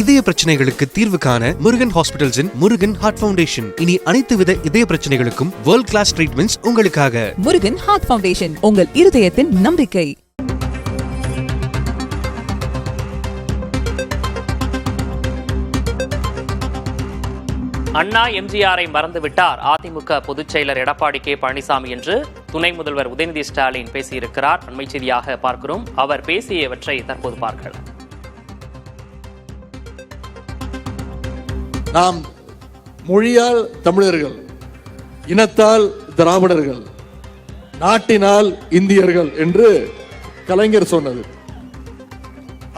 இதய பிரச்சனைகளுக்கு தீர்வு காண முருகன் ஹாஸ்பிடல்ஸின் முருகன் ஹார்ட் ஃபவுண்டேஷன். இனி அனைத்து வித இதய பிரச்சனைகளுக்கும் வேர்ல்ட் கிளாஸ் ட்ரீட்மெண்ட்ஸ் உங்களுக்காக. முருகன் ஹார்ட் ஃபவுண்டேஷன், உங்கள் இருதயத்தின் நம்பிக்கை. அண்ணா எம்ஜிஆரை மறந்துவிட்டார் அதிமுக பொதுச் செயலர் எடப்பாடி கே பழனிசாமி என்று துணை முதல்வர் உதயநிதி ஸ்டாலின் பேசியிருக்கிறார். அண்மை செய்தியாக பார்க்கிறோம். அவர் பேசியவற்றை தற்போது பார்க்கலாம். நாம் மொழியால் தமிழர்கள், இனத்தால் திராவிடர்கள், நாட்டினால் இந்தியர்கள் என்று கலைஞர் சொன்னது.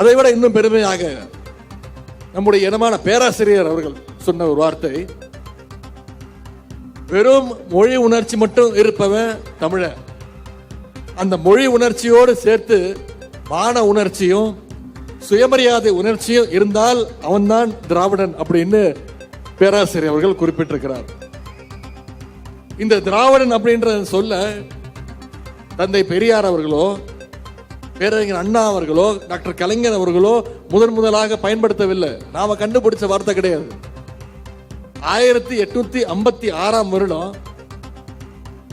அதைவிட இன்னும் பெருமையாக நம்முடைய இனமான பேராசிரியர் அவர்கள் சொன்ன ஒரு வார்த்தை, வெறும் மொழி உணர்ச்சி மட்டும் இருப்பவன் தமிழன், அந்த மொழி உணர்ச்சியோடு சேர்த்து மான உணர்ச்சியும் சுயமரியாதை உணர்ச்சியும் இருந்தால் அவன்தான் திராவிடன் அப்படின்னு பேராசிரியர் அவர்கள் குறிப்பிட்டிருக்கிறார். இந்த திராவிடன் அப்படின்ற சொல்ல தந்தை பெரியார் அவர்களோ, பேரறிஞர் அண்ணா அவர்களோ, டாக்டர் கலைஞர் அவர்களோ முதலாக பயன்படுத்தவில்லை. நாம கண்டுபிடிச்ச வார்த்தை கிடையாது. 1856 வருடம்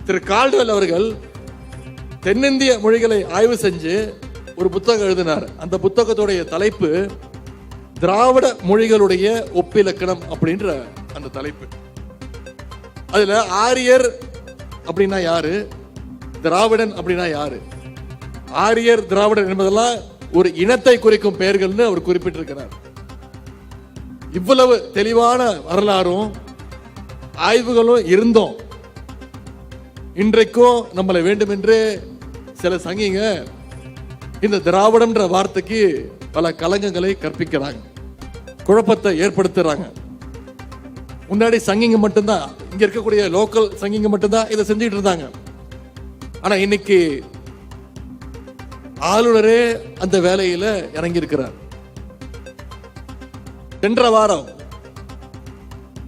திரு கால்டுவெல் அவர்கள் தென்னிந்திய மொழிகளை ஆய்வு செஞ்சு ஒரு புத்தகம் எழுதினார். அந்த புத்தகத்துடைய தலைப்பு திராவிட மொழிகளுடைய ஒப்பிலக்கணம் அப்படின்ற அந்த தலைப்பு. அதுல ஆரியர் அப்படின்னா யாரு, திராவிடன் அப்படின்னா யாரு, ஆரியர் திராவிடன் என்பதெல்லாம் ஒரு இனத்தை குறிக்கும் பெயர்கள்னு அவர் குறிப்பிட்டிருக்கிறார். இவ்வளவு தெளிவான வரலாறும் ஆய்வுகளும் இருந்தோம். இன்றைக்கும் நம்மளை வேண்டுமென்றே சில சங்கிங்க இந்த திராவிடம்ன்ற வார்த்தைக்கு பல கலங்கங்களை கற்பிக்கிறாங்க, குழப்பத்தை ஏற்படுத்துறாங்க. முன்னாடி சங்கிங்க மட்டும்தான், இங்க இருக்கக்கூடிய லோக்கல் சங்கிங்க மட்டும்தான் இதை செஞ்சுட்டு இருந்தாங்க. ஆனா இன்னைக்கு ஆளுநரே அந்த வேலையில இறங்கி இருக்கிறார். சென்ற வாரம்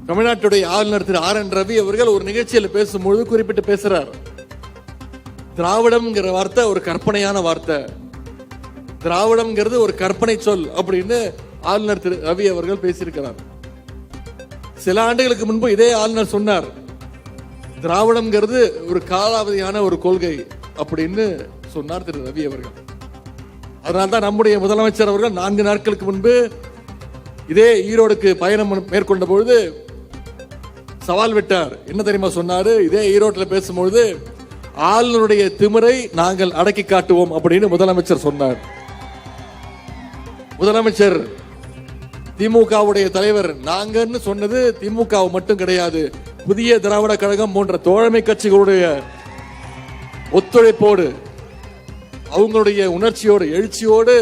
தமிழ்நாட்டுடைய ஆளுநர் திரு ஆர் என் ரவி அவர்கள் ஒரு நிகழ்ச்சியில் பேசும்பொழுது குறிப்பிட்டு பேசுறார், திராவிடம்ங்கிற வார்த்தை ஒரு கற்பனையான வார்த்தை, திராவிடம்ங்கிறது ஒரு கற்பனை சொல் அப்படின்னு ஆளுநர் திரு ரவி அவர்கள் பேசியிருக்கிறார். சில ஆண்டுகளுக்கு முன்பு இதே ஆளுநர் சொன்னார், திராவிடம்ங்கிறது ஒரு காலாவதியான ஒரு கொள்கை அப்படின்னு சொன்னார் திரு ரவி அவர்கள். அதனால்தான் நம்முடைய முதலமைச்சர் அவர்கள் 4 நாட்களுக்கு முன்பு இதே ஈரோடுக்கு பயணம் மேற்கொண்ட பொழுது சவால் விட்டார். என்ன தெரியுமா சொன்னாரு? இதே ஈரோட்டில் பேசும்பொழுது, ஆளுநருடைய திமிரை நாங்கள் அடக்கி காட்டுவோம் அப்படின்னு முதலமைச்சர் சொன்னார். முதலமைச்சர் திமுகவுடைய தலைவர் நாங்கன்னு சொன்னது திமுக மட்டும் கிடையாது, புதிய திராவிட கழகம் போன்ற தோழமை கட்சிகளுடைய ஒத்துழைப்போடு, அவங்களுடைய உணர்ச்சியோடு, எழுச்சியோடு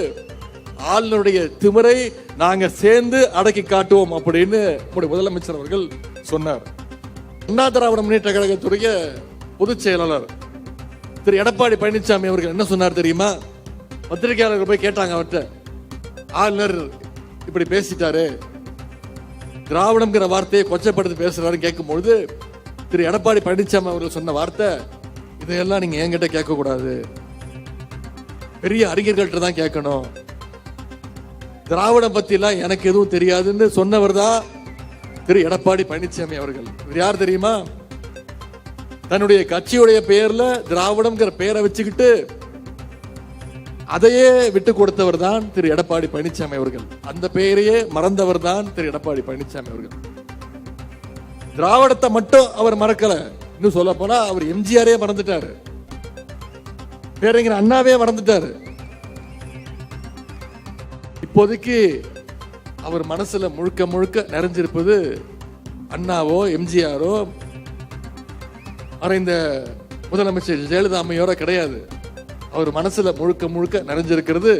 ஆளுநருடைய திமிரை நாங்க சேர்ந்து அடக்கி காட்டுவோம் அப்படின்னு முதலமைச்சர் அவர்கள் சொன்னார். அண்ணா திராவிட முன்னேற்ற கழகத்துடைய பொதுச் செயலாளர் திரு எடப்பாடி பழனிசாமி அவர்கள் என்ன சொன்னார் தெரியுமா? பத்திரிகையாளர்கள் போய் கேட்டாங்க அவர்கிட்ட, ஆளுநர் இப்படி பேசிட்டாரு, திராவிடம்ங்கிற வார்த்தையை கொச்சப்படுத்தி பேசுறாரு கேட்கும்பொழுது திரு எடப்பாடி பழனிசாமி அவர்கள் சொன்ன வார்த்தை, இதையெல்லாம் நீங்க என்கிட்ட கேட்க கூடாது, பெரிய அறிஞர்கள்ட்ட தான் கேட்கணும், திராவிடம் பத்தி எல்லாம் எனக்கு எதுவும் தெரியாதுன்னு சொன்னவர் தான் திரு எடப்பாடி பழனிசாமி அவர்கள். யார் தெரியுமா? தன்னுடைய கட்சியுடைய பெயர்ல திராவிடம்ங்கிற பெயரை வச்சுக்கிட்டு அதையே விட்டு கொடுத்தவர் தான் திரு எடப்பாடி பழனிசாமி அவர்கள். அந்த பெயரையே மறந்தவர் தான் திரு எடப்பாடி பழனிசாமி அவர்கள். திராவிடத்தை மட்டும் அவர் மறக்கல, இன்னும் சொல்ல போனா அவர் எம்ஜிஆரே மறந்துட்டாரு, பேரறிஞர் அண்ணாவே மறந்துட்டாரு. இப்போதைக்கு அவர் மனசுல முழுக்க முழுக்க நிறைஞ்சிருப்பது அண்ணாவோ எம்ஜிஆரோ மறைந்த முதலமைச்சர் ஜெயலலிதா அம்மையோட கிடையாது. அவர் மனசுல முழுக்க முழுக்க நிறைஞ்சிருக்கிறது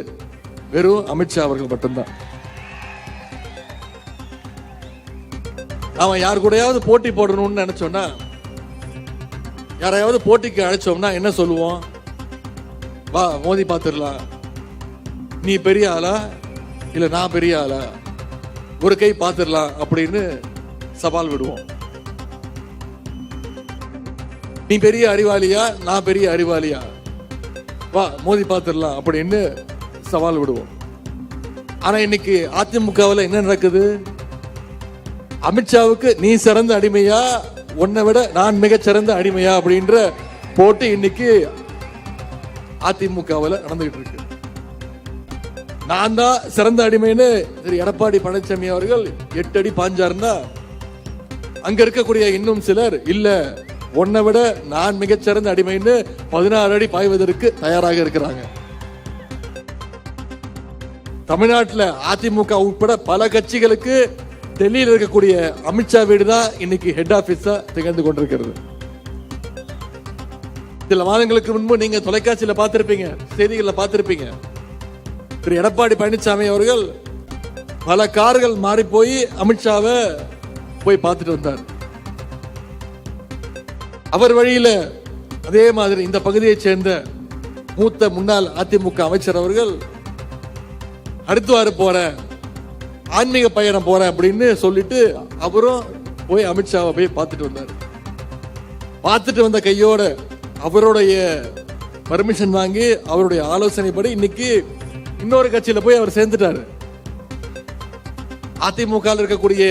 வெறும் அமித்ஷா அவர்கள் மட்டும்தான். அவன் யார் கூடயாவது போட்டி போடணும்னு நினைச்சோம்னா, யாரையாவது போட்டிக்கு அழைச்சோம்னா என்ன சொல்லுவோம்? வா மோதி பார்த்துடலாம், நீ பெரிய ஆளா இல்ல நான் பெரிய ஆளா, ஒரு கை பார்த்துடலாம் அப்படின்னு சவால் விடுவோம். நீ பெரிய அறிவாளியா நான் பெரிய அறிவாளியா, வா மோதி பார்த்துடலாம் அப்படின்னு சவால் விடுவோம். ஆனா இன்னைக்கு அதிமுகவில் என்ன நடக்குது? அமித்ஷாவுக்கு நீ சிறந்த அடிமையா, உன்னை விட நான் மிகச்சிறந்த அடிமையா அப்படின்ற போட்டு இன்னைக்கு அதிமுகவில் நடந்துகிட்டு இருக்கு. நான் தான் சிறந்த அடிமைன்னு திரு எடப்பாடி பழனிசாமி அவர்கள் 8 அடி பாஞ்சாருன்னா, அங்க இருக்கக்கூடிய இன்னும் சிலர் இல்ல உன்னை விட நான் மிகச்சிறந்த அடிமைன்னு 16 அடி பாய்வதற்கு தயாராக இருக்கிறாங்க. தமிழ்நாட்டில் அதிமுக உட்பட பல கட்சிகளுக்கு டெல்லியில் இருக்கக்கூடிய அமித்ஷா வீடு தான் இன்னைக்கு ஹெட் ஆபீஸா திகழ்ந்து கொண்டிருக்கிறது. சில மாதங்களுக்கு முன்பு நீங்க தொலைக்காட்சியில பார்த்திருப்பீங்க, செய்திகளில் பார்த்திருப்பீங்க, திரு எடப்பாடி பழனிசாமி அவர்கள் பல கார்கள் மாறி போய் அமித்ஷாவை போய் பார்த்துட்டு வந்தார். அவர் வழியில அதே மாதிரி இந்த பகுதியைச் சேர்ந்த மூத்த முன்னாள் அதிமுக அமைச்சர் அவர்கள் ஹரித்வார் போறேன், ஆன்மீக பயணம் போறேன் அப்படின்னு சொல்லிட்டு அவரும் போய் அமித்ஷாவை போய் பார்த்துட்டு வந்தார். பார்த்துட்டு வந்த கையோட அவருடைய பர்மிஷன் வாங்கி அவருடைய ஆலோசனைப்படி இன்னைக்கு இன்னொரு கட்சியில போய் அவர் சேர்ந்துட்டாரு. அதிமுக இருக்கக்கூடிய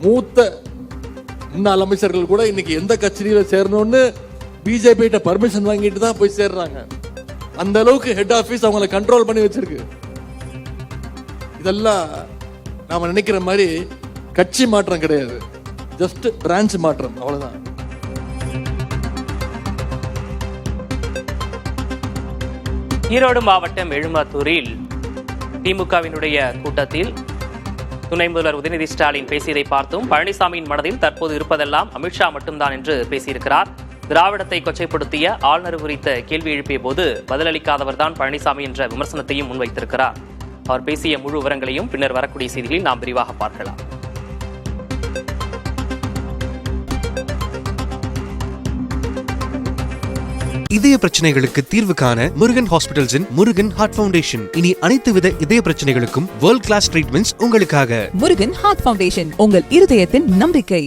மூத்த முன்னாள் அமைச்சர்கள் கூட இன்னைக்கு எந்த கட்சியில சேரணும்னு பிஜேபி கிட்ட பர்மிஷன் வாங்கிட்டு தான் போய் சேர்றாங்க. அந்த அளவுக்கு ஹெட் ஆபீஸ் அவங்களை கண்ட்ரோல் பண்ணி வச்சிருக்கு. இதெல்லாம் நாம நினைக்கிற மாதிரி கட்சி மாற்றம் கிடையாது, ஜஸ்ட் பிரான்ச் மாற்றம், அவ்வளவுதான். ஈரோடு மாவட்டம் எழும்பத்தூரில் திமுகவினுடைய கூட்டத்தில் துணை முதல்வர் உதயநிதி ஸ்டாலின் பேசியதை பார்த்தும் பழனிசாமியின் மனதில் தற்போது இருப்பதெல்லாம் அமித்ஷா மட்டும்தான் என்று பேசியிருக்கிறார். திராவிடத்தை கொச்சைப்படுத்திய ஆளுநர் குறித்த கேள்வி எழுப்பிய போது பதிலளிக்காதவர் தான் பழனிசாமி என்ற விமர்சனத்தையும் முன்வைத்திருக்கிறார். அவர் பேசிய முழு விவரங்களையும் பின்னர் வரக்கூடிய செய்திகளில் நாம் விரிவாக பார்க்கலாம். இதய பிரச்சனைகளுக்கு தீர்வு காண முருகன் ஹாஸ்பிட்டல்ஸின் முருகன் ஹார்ட் ஃபவுண்டேஷன். இனி அனைத்து வித இதய பிரச்சனைகளுக்கும் வேர்ல்ட் கிளாஸ் ட்ரீட்மெண்ட்ஸ் உங்களுக்காக. முருகன் ஹார்ட் ஃபவுண்டேஷன், உங்கள் இருதயத்தின் நம்பிக்கை.